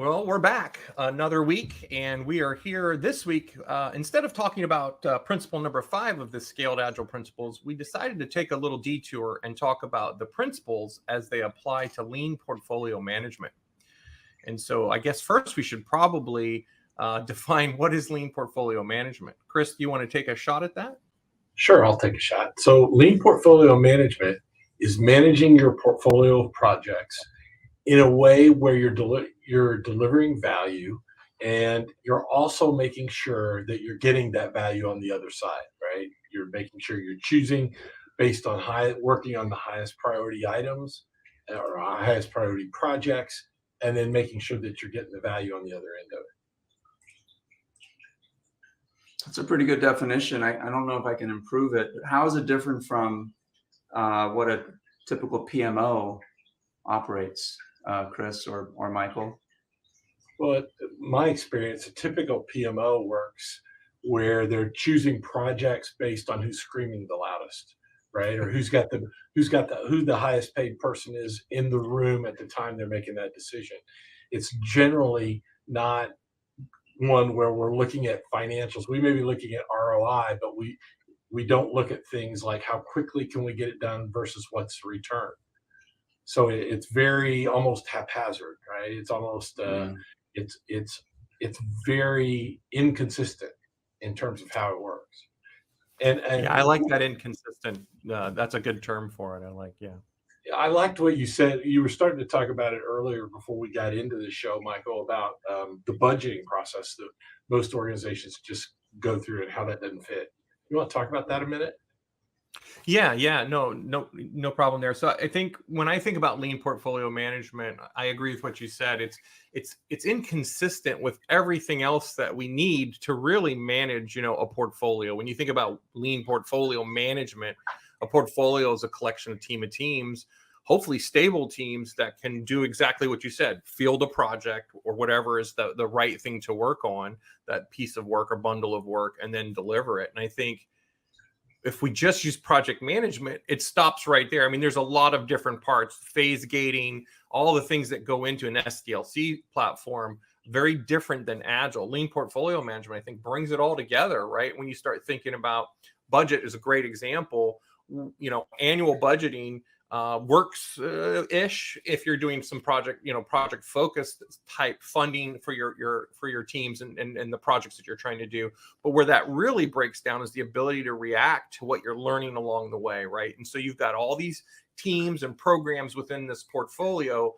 Well, we're back another week, and we are here this week. Instead of talking about principle number 5 of the Scaled Agile principles, we decided to take a little detour and talk about the principles as they apply to lean portfolio management. And so I guess first we should probably define what is lean portfolio management. Chris, do you want to take a shot at that? Sure, I'll take a shot. So lean portfolio management is managing your portfolio of projects in a way where you're delivering value, and you're also making sure that you're getting that value on the other side, right? You're making sure you're choosing based on working on the highest priority items or highest priority projects, and then making sure that you're getting the value on the other end of it. That's a pretty good definition. I don't know if I can improve it, but how is it different from what a typical PMO operates, Chris or Michael? Well, my experience, a typical PMO works where they're choosing projects based on who's screaming the loudest, right? Or who the highest paid person is in the room at the time they're making that decision. It's generally not one where we're looking at financials. We may be looking at ROI, but we don't look at things like how quickly can we get it done versus what's the return. So it's very almost haphazard, right? It's almost it's very inconsistent in terms of how it works. And yeah, I like that inconsistent. That's a good term for it. I liked what you said. You were starting to talk about it earlier before we got into the show, Michael, about the budgeting process that most organizations just go through and how that doesn't fit. You want to talk about that a minute? Yeah, no problem there. So I think when I think about lean portfolio management, I agree with what you said. It's inconsistent with everything else that we need to really manage, a portfolio. When you think about lean portfolio management, a portfolio is a collection of teams, hopefully stable teams that can do exactly what you said, field a project or whatever is the right thing to work on, that piece of work or bundle of work, and then deliver it. And I think if we just use project management, it stops right there. I mean, there's a lot of different parts, phase gating, all the things that go into an SDLC platform, very different than Agile. Lean portfolio management, I think, brings it all together, right? When you start thinking about budget is a great example. Annual budgeting works ish if you're doing some project focused type funding for your teams and the projects that you're trying to do. But where that really breaks down is the ability to react to what you're learning along the way, right? And so you've got all these teams and programs within this portfolio.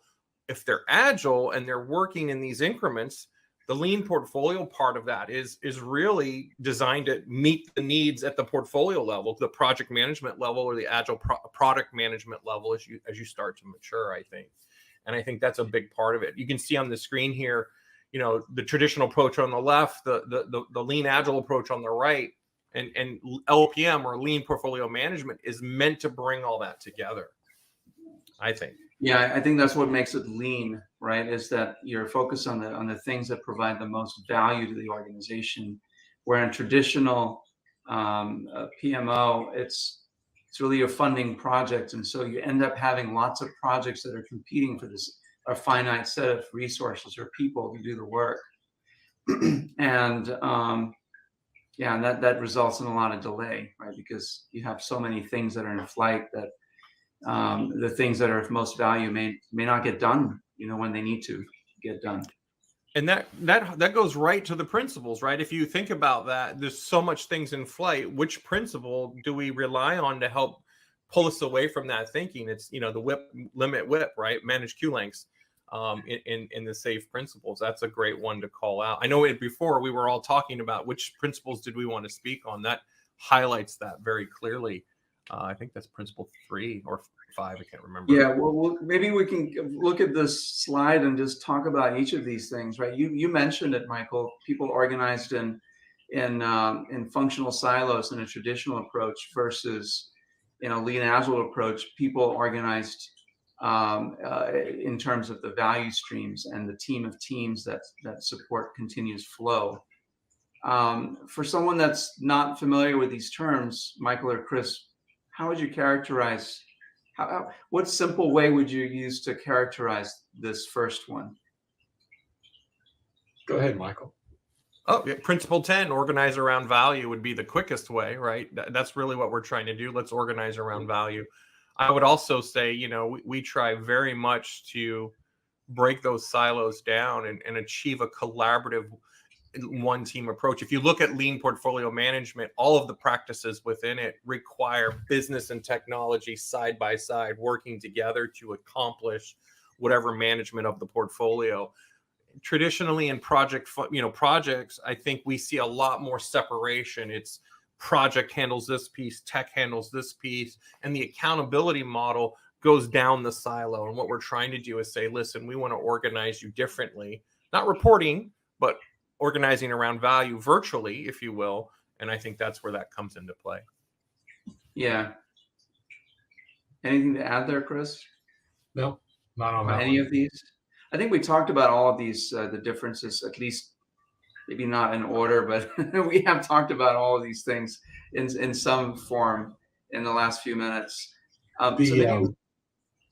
If they're agile and they're working in these increments, the lean portfolio part of that is really designed to meet the needs at the portfolio level, the project management level, or the agile product management level as you start to mature, I think. And I think that's a big part of it. You can see on the screen here, the traditional approach on the left, the lean agile approach on the right, and LPM or lean portfolio management is meant to bring all that together, I think. Yeah, I think that's what makes it lean, right? Is that you're focused on the things that provide the most value to the organization. Where in traditional PMO, it's really a funding project, and so you end up having lots of projects that are competing for this a finite set of resources or people to do the work, and that results in a lot of delay, right? Because you have so many things that are in flight that the things that are of most value may not get done, when they need to get done. And that goes right to the principles, right? If you think about that, there's so much things in flight. Which principle do we rely on to help pull us away from that thinking? It's, the limit WIP, right? Manage queue lengths in the SAFe principles. That's a great one to call out. I know before we were all talking about which principles did we want to speak on. That highlights that very clearly. I think that's principle 3 or 5. I can't remember. Yeah, well, maybe we can look at this slide and just talk about each of these things, right? You mentioned it, Michael. People organized in functional silos in a traditional approach versus in a lean agile approach. People organized in terms of the value streams and the team of teams that support continuous flow. For someone that's not familiar with these terms, Michael or Chris, how would you characterize, what simple way would you use to characterize this first one? Go ahead, Michael. Oh, yeah. Principle 10, organize around value would be the quickest way, right? That's really what we're trying to do. Let's organize around value. I would also say, we try very much to break those silos down and achieve a collaborative one team approach. If you look at lean portfolio management, all of the practices within it require business and technology side by side working together to accomplish whatever management of the portfolio. Traditionally in projects, I think we see a lot more separation. It's project handles this piece, tech handles this piece, and the accountability model goes down the silo. And what we're trying to do is say, listen, we want to organize you differently, not reporting, but organizing around value virtually, if you will. And I think that's where that comes into play. Yeah. Anything to add there, Chris? No, not on that Any one. of these? I think we talked about all of these, the differences, at least maybe not in order, but we have talked about all of these things in some form in the last few minutes. So maybe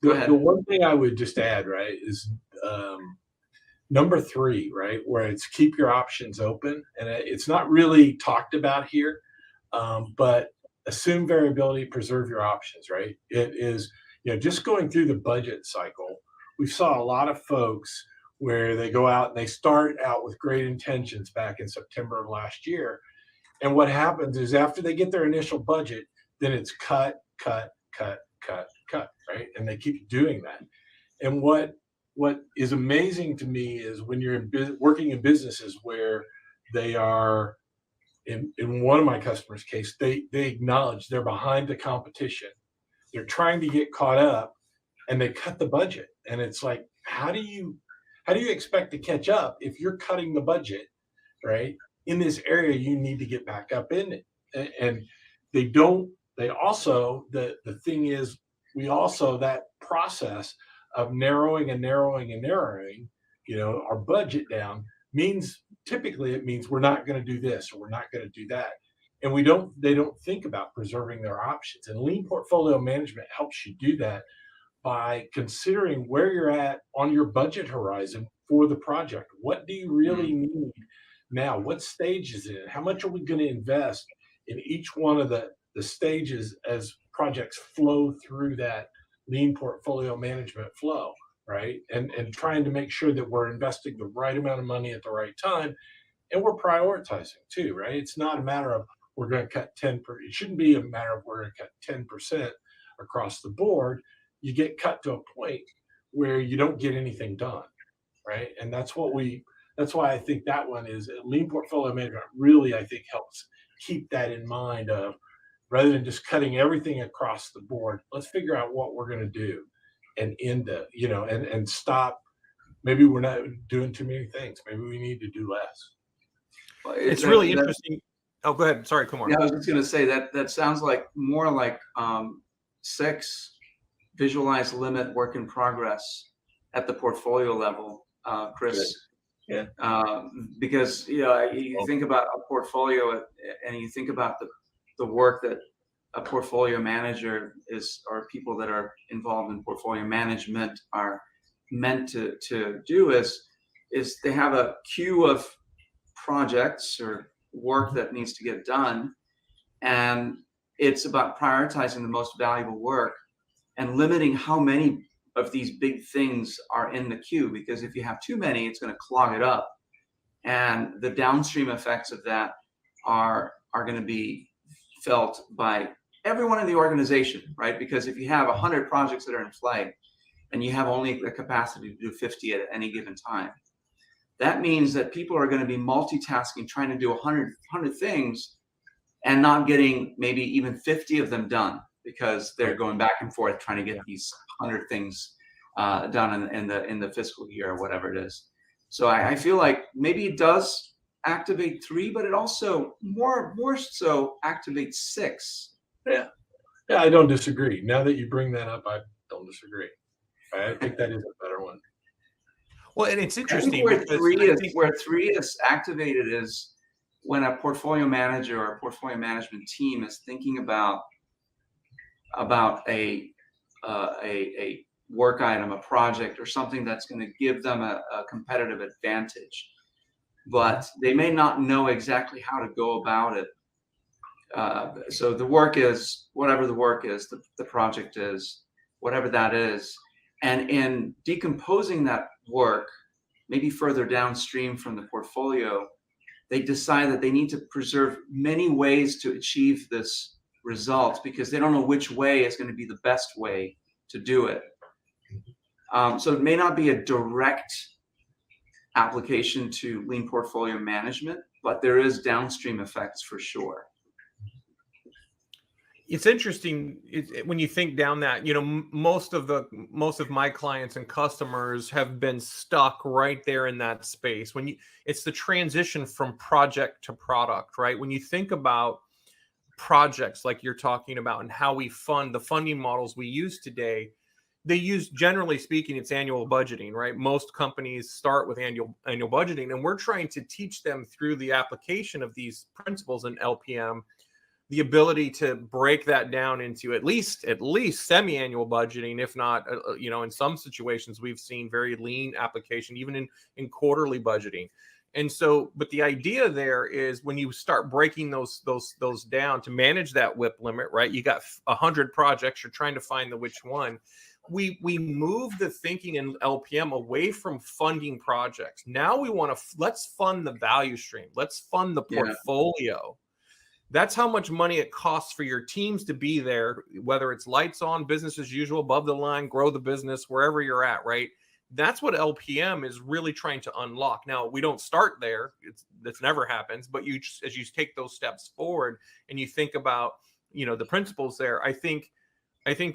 go ahead. The one thing I would just add, right, is number 3, right, where it's keep your options open. And it's not really talked about here, but assume variability, preserve your options, right? It is, just going through the budget cycle, we saw a lot of folks where they go out and they start out with great intentions back in September of last year. And what happens is after they get their initial budget, then it's cut, right? And they keep doing that. And what is amazing to me is when you're working in businesses where they are, in one of my customers' case, they acknowledge they're behind the competition. They're trying to get caught up, and they cut the budget. And it's like, how do you expect to catch up if you're cutting the budget, right? In this area, you need to get back up in it. And they also, the thing is, that process of narrowing our budget down typically it means we're not going to do this or we're not going to do that. And they don't think about preserving their options. And lean portfolio management helps you do that by considering where you're at on your budget horizon for the project. What do you really need now? What stage is it in? How much are we going to invest in each one of the stages as projects flow through that lean portfolio management flow, right? And trying to make sure that we're investing the right amount of money at the right time. And we're prioritizing too, right? It's not a matter of we're going to cut 10%. It shouldn't be a matter of we're going to cut 10% across the board. You get cut to a point where you don't get anything done, right? And that's why I think that one is lean portfolio management really, I think, helps keep that in mind of rather than just cutting everything across the board, let's figure out what we're going to do and and stop. Maybe we're not doing too many things. Maybe we need to do less. It's really interesting. Oh, go ahead. Sorry, Kumar. Yeah, I was just going to say that sounds like more like 6, visualize, limit, work in progress at the portfolio level, Chris. Good. Yeah. Because you think about a portfolio and you think about the work that a portfolio manager or people that are involved in portfolio management are meant to do is they have a queue of projects or work that needs to get done, and it's about prioritizing the most valuable work and limiting how many of these big things are in the queue, because if you have too many, it's going to clog it up, and the downstream effects of that are going to be felt by everyone in the organization, right? Because if you have 100 projects that are in flight and you have only the capacity to do 50 at any given time, that means that people are going to be multitasking, trying to do 100 things and not getting maybe even 50 of them done because they're going back and forth trying to get these 100 things done in the fiscal year or whatever it is. So I feel like maybe it does activate 3, but it also more so activates 6. Yeah, I don't disagree. Now that you bring that up, I don't disagree. I think that is a better one. Well, and it's interesting where 3 is activated is when a portfolio manager or a portfolio management team is thinking about a work item, a project, or something that's going to give them a competitive advantage. but they may not know exactly how to go about it. So the work is whatever the work is, the project is whatever that is, and in decomposing that work, maybe further downstream from the portfolio, they decide that they need to preserve many ways to achieve this result because they don't know which way is going to be the best way to do it. So it may not be a direct application to lean portfolio management, but there is downstream effects for sure. It's interesting when you think down that, most of my clients and customers have been stuck right there in that space. It's the transition from project to product, right? When you think about projects like you're talking about and how we fund the funding models we use today, they use, generally speaking, it's annual budgeting, right? Most companies start with annual budgeting, and we're trying to teach them through the application of these principles in LPM the ability to break that down into at least semi-annual budgeting, if not, in some situations we've seen very lean application, even in quarterly budgeting. And so, but the idea there is when you start breaking those down to manage that WIP limit, right? You got 100 projects, you're trying to find which one. We move the thinking in LPM away from funding projects. Now we want to let's fund the value stream. Let's fund the portfolio. That's how much money it costs for your teams to be there, whether it's lights on, business as usual, above the line, grow the business, wherever you're at, right? That's what LPM is really trying to unlock. Now, we don't start there. That never happens. But as you take those steps forward and you think about, the principles there, I think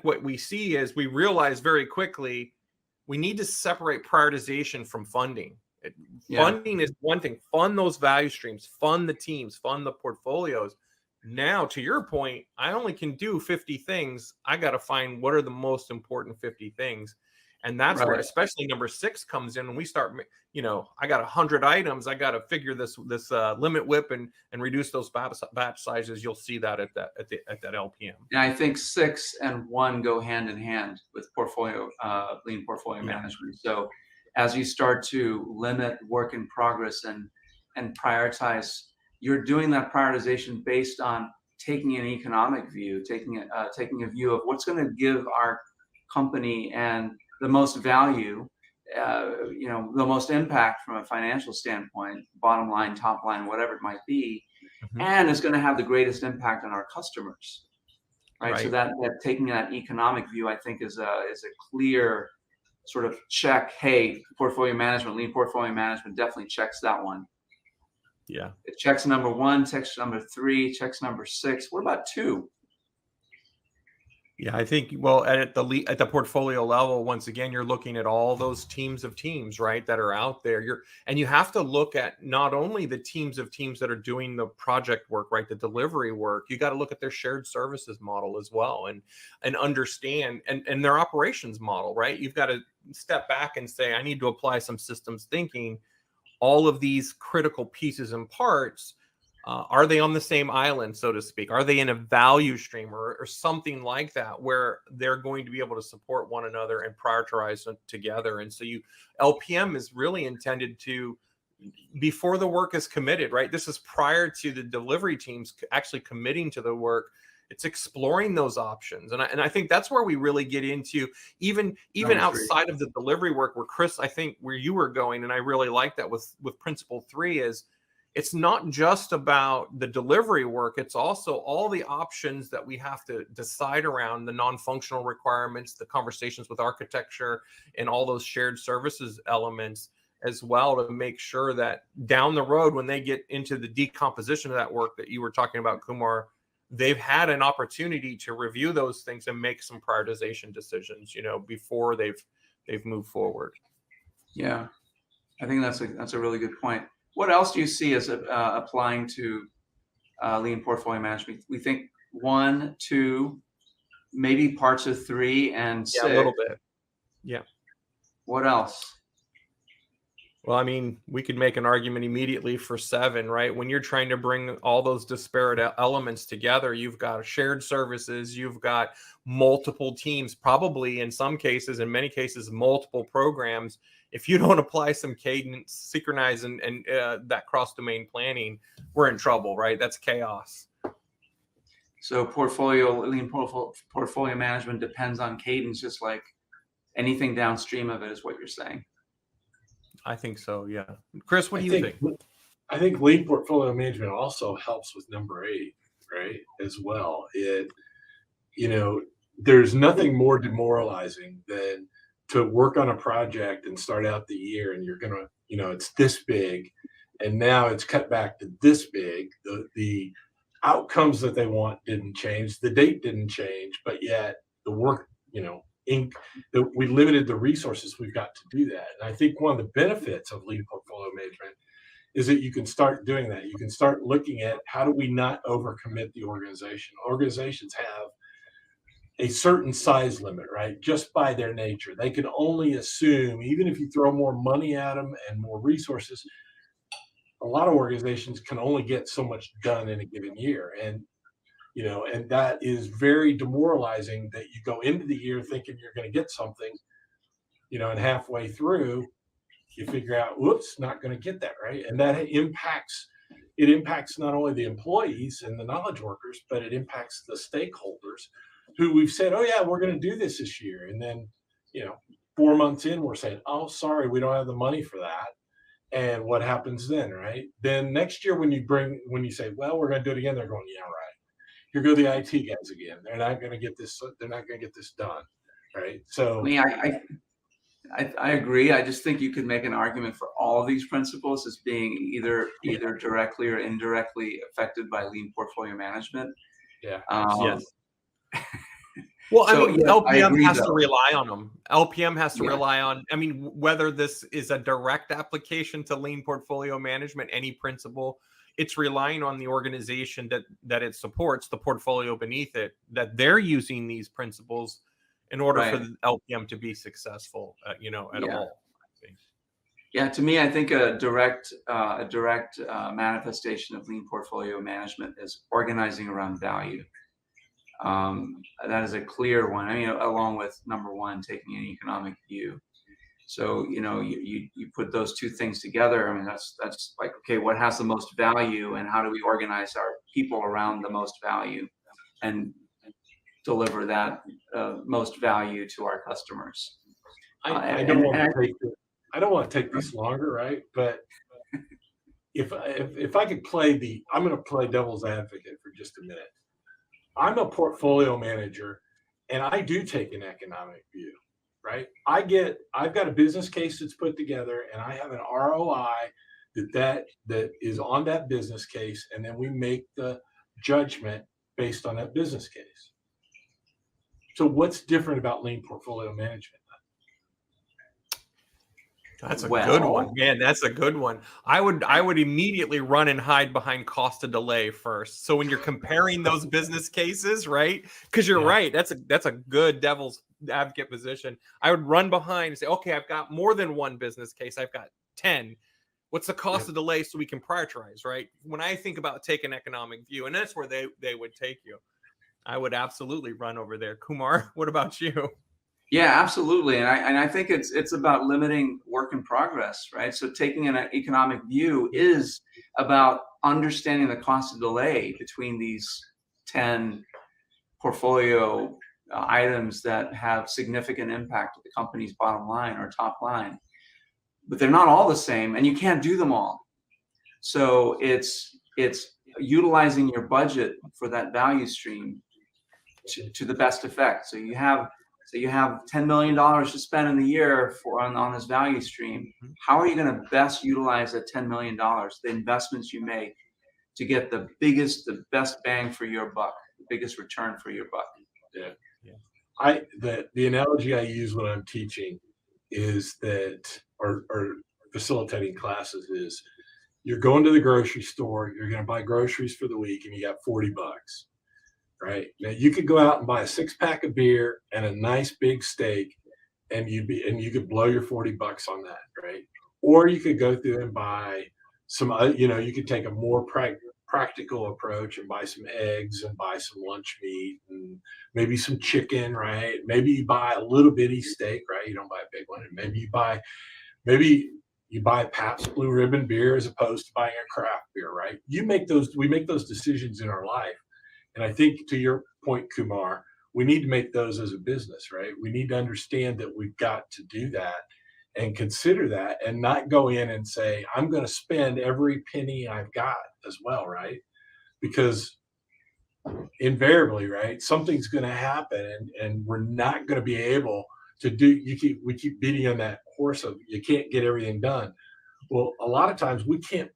what we see is we realize very quickly we need to separate prioritization from funding. Funding is one thing. Fund those value streams, fund the teams, fund the portfolios. Now, to your point, I only can do 50 things. I got to find what are the most important 50 things. And that's where especially number 6 comes in. When we start, I got 100 items. I got to figure this limit WIP and reduce those batch sizes. You'll see that at that LPM. And I think 6 and 1 go hand in hand with lean portfolio management. So as you start to limit work in progress and prioritize, you're doing that prioritization based on taking an economic view, taking a view of what's going to give our company and the most value, the most impact from a financial standpoint, bottom line, top line, whatever it might be, and it's going to have the greatest impact on our customers, right? So that taking that economic view, I think, is a clear sort of check. Hey, portfolio management, lean portfolio management definitely checks that one. Yeah, it checks number 1, checks number 3, checks number 6. What about 2? Yeah, I think, well, at the portfolio level, once again, you're looking at all those teams of teams, right, that are out there. And you have to look at not only the teams of teams that are doing the project work, right, the delivery work. You got to look at their shared services model as well, and understand and their operations model, right? You've got to step back and say, I need to apply some systems thinking. All of these critical pieces and parts. Are they on the same island, so to speak? Are they in a value stream or something like that where they're going to be able to support one another and prioritize them together? And so LPM is really intended to, before the work is committed, right? This is prior to the delivery teams actually committing to the work. It's exploring those options. And I think that's where we really get into even outside of the delivery work where Chris, I think where you were going, and I really like that with principle 3 is, it's not just about the delivery work. It's also all the options that we have to decide around the non-functional requirements, the conversations with architecture, and all those shared services elements as well, to make sure that down the road, when they get into the decomposition of that work that you were talking about, Kumar, they've had an opportunity to review those things and make some prioritization decisions, before they've moved forward. Yeah, I think that's a really good point. What else do you see as applying to lean portfolio management? We think 1, 2, maybe parts of 3 and 6. Yeah, a little bit. Yeah. What else? Well, I mean, we could make an argument immediately for 7, right? When you're trying to bring all those disparate elements together, you've got shared services, you've got multiple teams, probably in some cases, in many cases, multiple programs. if you don't apply some cadence, synchronize, and that cross-domain planning, we're in trouble, right? That's chaos. So lean portfolio management depends on cadence, just like anything downstream of it, is what you're saying. I think so, yeah. Chris, what do you think? I think lean portfolio management also helps with number 8, right? As well. There's nothing more demoralizing than to work on a project and start out the year and you're gonna, it's this big, and now it's cut back to this big. The outcomes that they want didn't change, the date didn't change, but yet the work, we limited the resources we've got to do that. And I think one of the benefits of lean portfolio management is that you can start doing that. You can start looking at how do we not overcommit the organization. Organizations have a certain size limit, right? Just by their nature. They can only assume, even if you throw more money at them and more resources, a lot of organizations can only get so much done in a given year. And that is very demoralizing, that you go into the year thinking you're going to get something, and halfway through you figure out, whoops, not going to get that, right? And that impacts not only the employees and the knowledge workers, but it impacts the stakeholders who we've said, oh yeah, we're going to do this year. And then, 4 months in, we're saying, oh, sorry, we don't have the money for that. And what happens then, right? Then next year when you say, well, we're going to do it again, they're going, yeah, right. Here go the IT guys again. They're not going to get this done, right? So I agree. I just think you could make an argument for all of these principles as being either directly or indirectly affected by lean portfolio management. Yeah. Yes. Well, So, LPM has to rely on them. LPM has to rely on, whether this is a direct application to lean portfolio management, any principle, it's relying on the organization that it supports, the portfolio beneath it, that they're using these principles in order for the LPM to be successful, at all. I think. Yeah, to me, I think a direct manifestation of lean portfolio management is organizing around value. That is a clear one. Along with number 1, taking an economic view. So you put those two things together. That's like, okay, what has the most value, and how do we organize our people around the most value, and deliver that most value to our customers. I don't want to take this longer, right? But if I could I'm going to play devil's advocate for just a minute. I'm a portfolio manager, and I do take an economic view, right? I've got a business case that's put together, and I have an ROI that is on that business case, and then we make the judgment based on that business case. So what's different about lean portfolio management? That's a good one, man. That's a good one. I would immediately run and hide behind cost of delay first. So when you're comparing those business cases, right? Because you're right. That's a good devil's advocate position. I would run behind and say, okay, I've got more than one business case. I've got 10. What's the cost of delay, so we can prioritize, right? When I think about taking economic view, and that's where they would take you, I would absolutely run over there. Kumar, what about you? Yeah, absolutely. And I think it's about limiting work in progress, right? So taking an economic view is about understanding the cost of delay between these 10 portfolio items that have significant impact to the company's bottom line or top line. But they're not all the same, and you can't do them all. So it's utilizing your budget for that value stream to the best effect. So you have $10 million to spend in the year on this value stream. How are you going to best utilize that $10 million, the investments you make, to get the best bang for your buck, the biggest return for your buck? Yeah. The analogy I use when I'm teaching is that, or facilitating classes, is you're going to the grocery store, you're going to buy groceries for the week, and you got $40. Right now, you could go out and buy a 6-pack of beer and a nice big steak, and you could blow your $40 on that, right? Or you could go through and buy some, you could take a more practical approach and buy some eggs and buy some lunch meat and maybe some chicken, right? Maybe you buy a little bitty steak, right? You don't buy a big one, and maybe you buy Maybe you buy Pabst Blue Ribbon beer as opposed to buying a craft beer, right? We make those decisions in our life. And I think to your point, Kumar, we need to make those as a business, right? We need to understand that we've got to do that and consider that and not go in and say, I'm going to spend every penny I've got as well, right? Because invariably, right, something's going to happen and we're not going to be able to do, we keep beating on that horse of you can't get everything done. Well, a lot of times we can't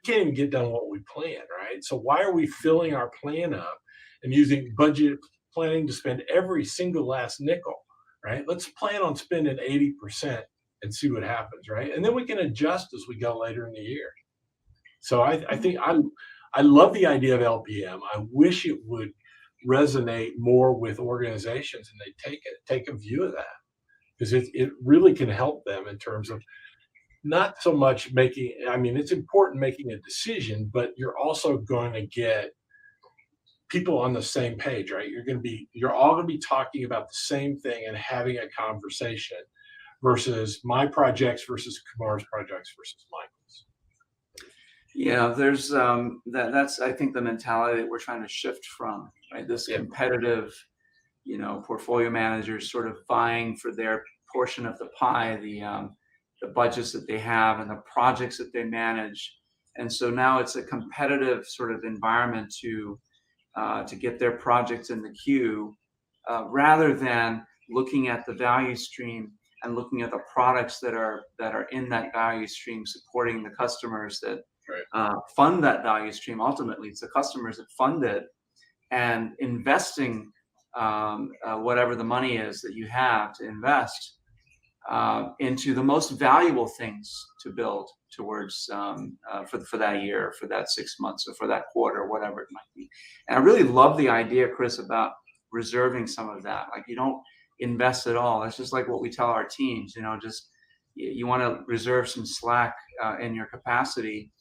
even get done what we plan, right? So why are we filling our plan up and using budget planning to spend every single last nickel, right? Let's plan on spending 80% and see what happens, right? And then we can adjust as we go later in the year. So I think I love the idea of LPM. I wish it would resonate more with organizations and they take a view of that, because it really can help them in terms of not so much making, I mean, it's important making a decision, but you're also going to get people on the same page, right? You're all going to be talking about the same thing and having a conversation versus my projects versus Kumar's projects versus Michael's. Yeah, there's that's I think the mentality that we're trying to shift from, right? This competitive, portfolio managers sort of vying for their portion of the pie, the budgets that they have and the projects that they manage. And so now it's a competitive sort of environment to get their projects in the queue, rather than looking at the value stream and looking at the products that are in that value stream, supporting the customers that fund that value stream. Ultimately, it's the customers that fund it, and investing whatever the money is that you have to invest into the most valuable things to build towards for that year, for that 6 months, or for that quarter, whatever it might be. And I really love the idea, Chris, about reserving some of that. Like, you don't invest at all. That's just like what we tell our teams. Just you want to reserve some slack in your capacity.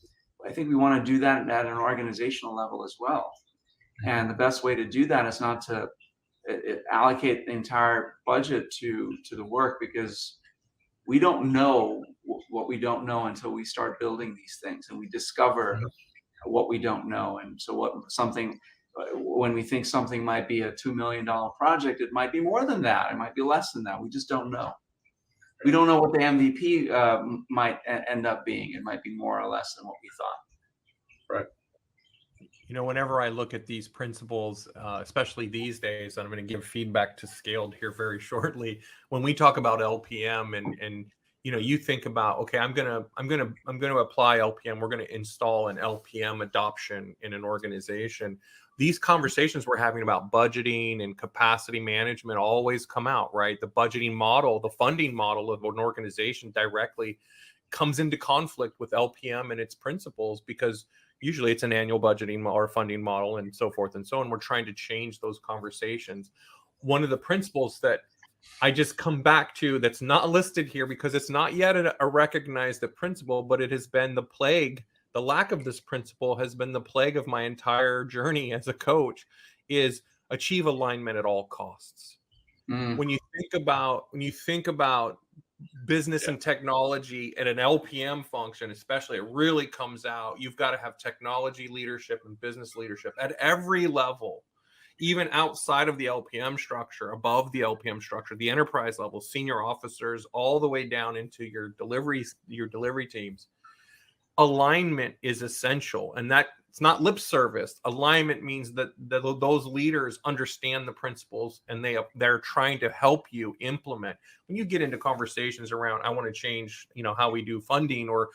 I think we want to do that at an organizational level as well. And the best way to do that is not to allocate the entire budget to the work, because we don't know what we don't know until we start building these things and we discover what we don't know. And so when we think something might be a $2 million project, it might be more than that. It might be less than that. We just don't know. We don't know what the MVP might end up being. It might be more or less than what we thought. Right. Whenever I look at these principles, especially these days, and I'm going to give feedback to Scaled here very shortly. When we talk about LPM and you think about, okay, I'm going to apply LPM. We're going to install an LPM adoption in an organization. These conversations we're having about budgeting and capacity management always come out, right? The budgeting model, the funding model of an organization directly comes into conflict with LPM and its principles, because usually it's an annual budgeting or funding model and so forth and so on. We're trying to change those conversations. One of the principles that I just come back to that's not listed here because it's not yet a recognized principle, but it has been the plague. The lack of this principle has been the plague of my entire journey as a coach, is achieve alignment at all costs. When you think about business and technology at an LPM function, especially, it really comes out. You've got to have technology leadership and business leadership at every level, even outside of the LPM structure, above the LPM structure, the enterprise level, senior officers, all the way down into your delivery teams. Alignment is essential, and that it's not lip service. Alignment means that those leaders understand the principles and they're trying to help you implement. When you get into conversations around, I want to change, how we do funding, or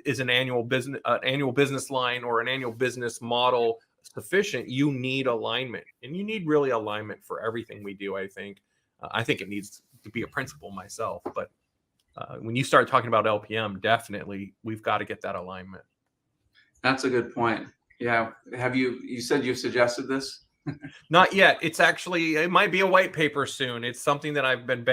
is an annual business line or an annual business model sufficient? You need alignment, and you need really alignment for everything we do. I think it needs to be a principle myself, but when you start talking about LPM, definitely we've got to get that alignment. That's a good point. Yeah. You said you've suggested this? Not yet. It might be a white paper soon. It's something that I've been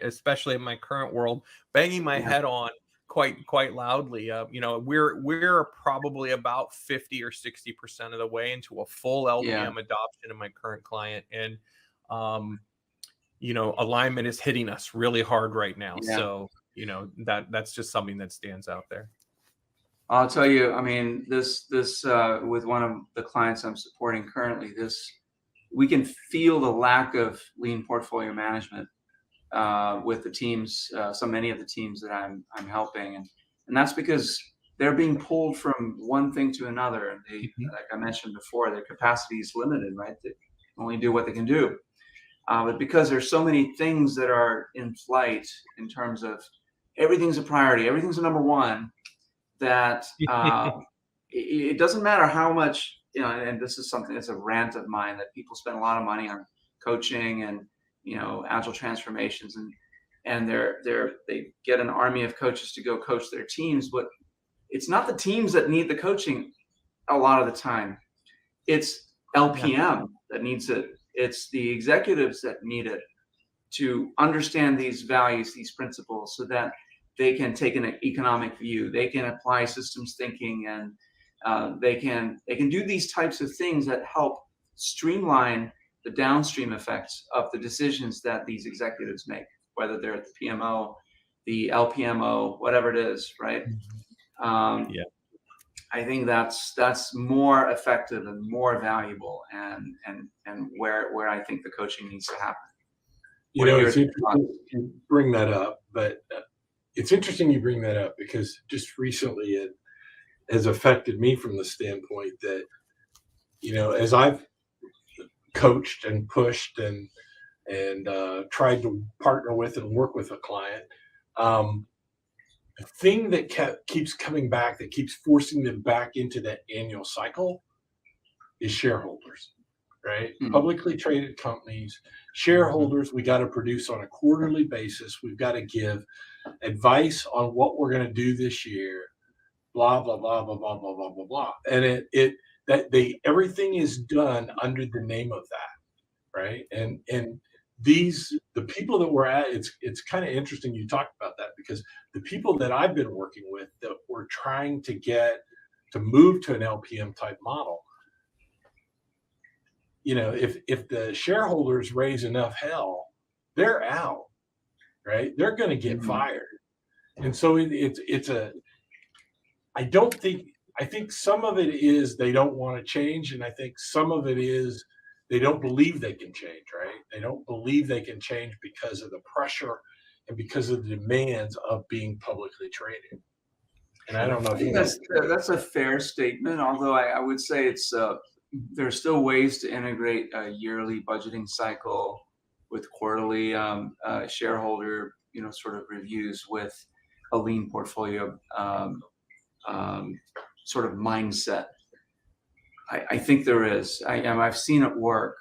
especially in my current world, banging my head on quite loudly. We're probably about 50 or 60% of the way into a full LPM adoption in my current client. And, alignment is hitting us really hard right now. Yeah. So, that's just something that stands out there. I'll tell you, I mean, this with one of the clients I'm supporting currently, we can feel the lack of lean portfolio management with the teams, so many of the teams that I'm helping, and that's because they're being pulled from one thing to another, and like I mentioned before, their capacity is limited, right? They only do what they can do, but because there's so many things that are in flight in terms of everything's a priority, everything's a number one, that it doesn't matter how much, and this is something that's a rant of mine, that people spend a lot of money on coaching and agile transformations, and they get an army of coaches to go coach their teams, but it's not the teams that need the coaching a lot of the time. It's LPM that needs it. It's the executives that need it to understand these values, these principles, so that they can take an economic view. They can apply systems thinking, and they can do these types of things that help streamline the downstream effects of the decisions that these executives make, whether they're at the PMO, the LPMO, whatever it is, right? I think that's more effective and more valuable, and where I think the coaching needs to happen. It's interesting you bring that up, but it's interesting you bring that up, because just recently it has affected me from the standpoint that, as I've coached and pushed and tried to partner with and work with a client, the thing that keeps coming back, that keeps forcing them back into that annual cycle, is shareholders, right? Publicly traded companies, shareholders, we got to produce on a quarterly basis. We've got to give advice on what we're going to do this year, blah, blah, blah, blah, blah, blah, blah, blah, blah. And everything is done under the name of that, right? And the people that we're at, it's kind of interesting you talked about that, because the people that I've been working with that we're trying to get to move to an LPM type model, if the shareholders raise enough hell, they're out, right? They're going to get fired. And so I think some of it is they don't want to change, and I think some of it is they don't believe they can change, right? They don't believe they can change because of the pressure and because of the demands of being publicly traded. And I don't know. I think that's a fair statement, although I would say it's there's still ways to integrate a yearly budgeting cycle with quarterly shareholder, sort of reviews with a lean portfolio sort of mindset. I think there is. I've seen it work.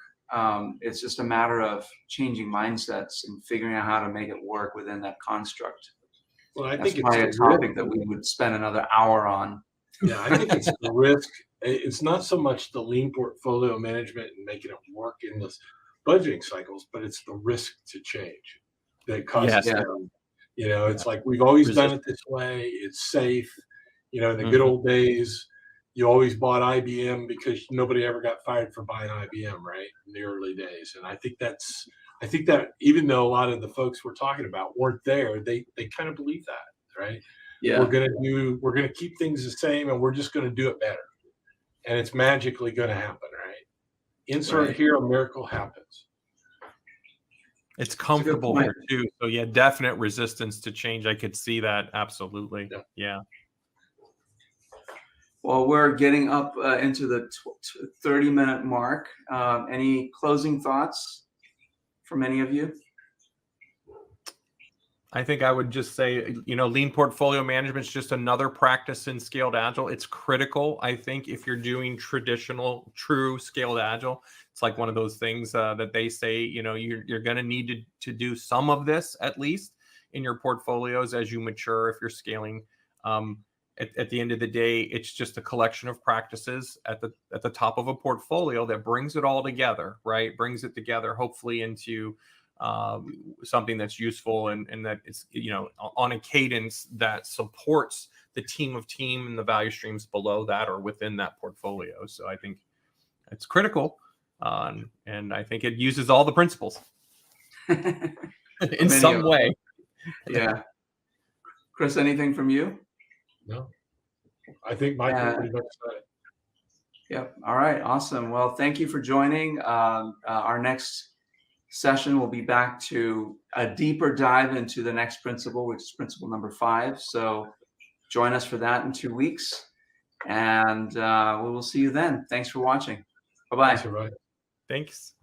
It's just a matter of changing mindsets and figuring out how to make it work within that construct. Well, I That's think probably it's a topic that we would spend another hour on. Yeah, I think it's the risk. It's not so much the lean portfolio management and making it work in the budgeting cycles, but it's the risk to change that causes them. It's like, we've always done it this way. It's safe. In the good old days, you always bought IBM because nobody ever got fired for buying IBM, right? In the early days. And I think that even though a lot of the folks we're talking about weren't there, they kind of believe that, right? Yeah. We're gonna keep things the same, and we're just gonna do it better. And it's magically gonna happen, right? Insert here, a miracle happens. It's comfortable there too. So definite resistance to change. I could see that. Absolutely. Yeah. Well, we're getting up into the 30-minute mark. Any closing thoughts from any of you? I think I would just say, lean portfolio management is just another practice in scaled agile. It's critical, I think, if you're doing traditional, true scaled agile. It's like one of those things that they say, you're going to need to do some of this at least in your portfolios as you mature if you're scaling. At the end of the day, it's just a collection of practices at the top of a portfolio that brings it all together, right? Brings it together, hopefully into something that's useful and that it's, on a cadence that supports the team and the value streams below that or within that portfolio. So I think it's critical. And I think it uses all the principles in some way. Yeah. Chris, anything from you? No, I think Michael pretty much said it. Yep. All right. Awesome. Well, thank you for joining. Our next session will be back to a deeper dive into the next principle, which is principle number 5. So join us for that in 2 weeks, and we will see you then. Thanks for watching. Bye-bye. Thanks, everybody. Thanks.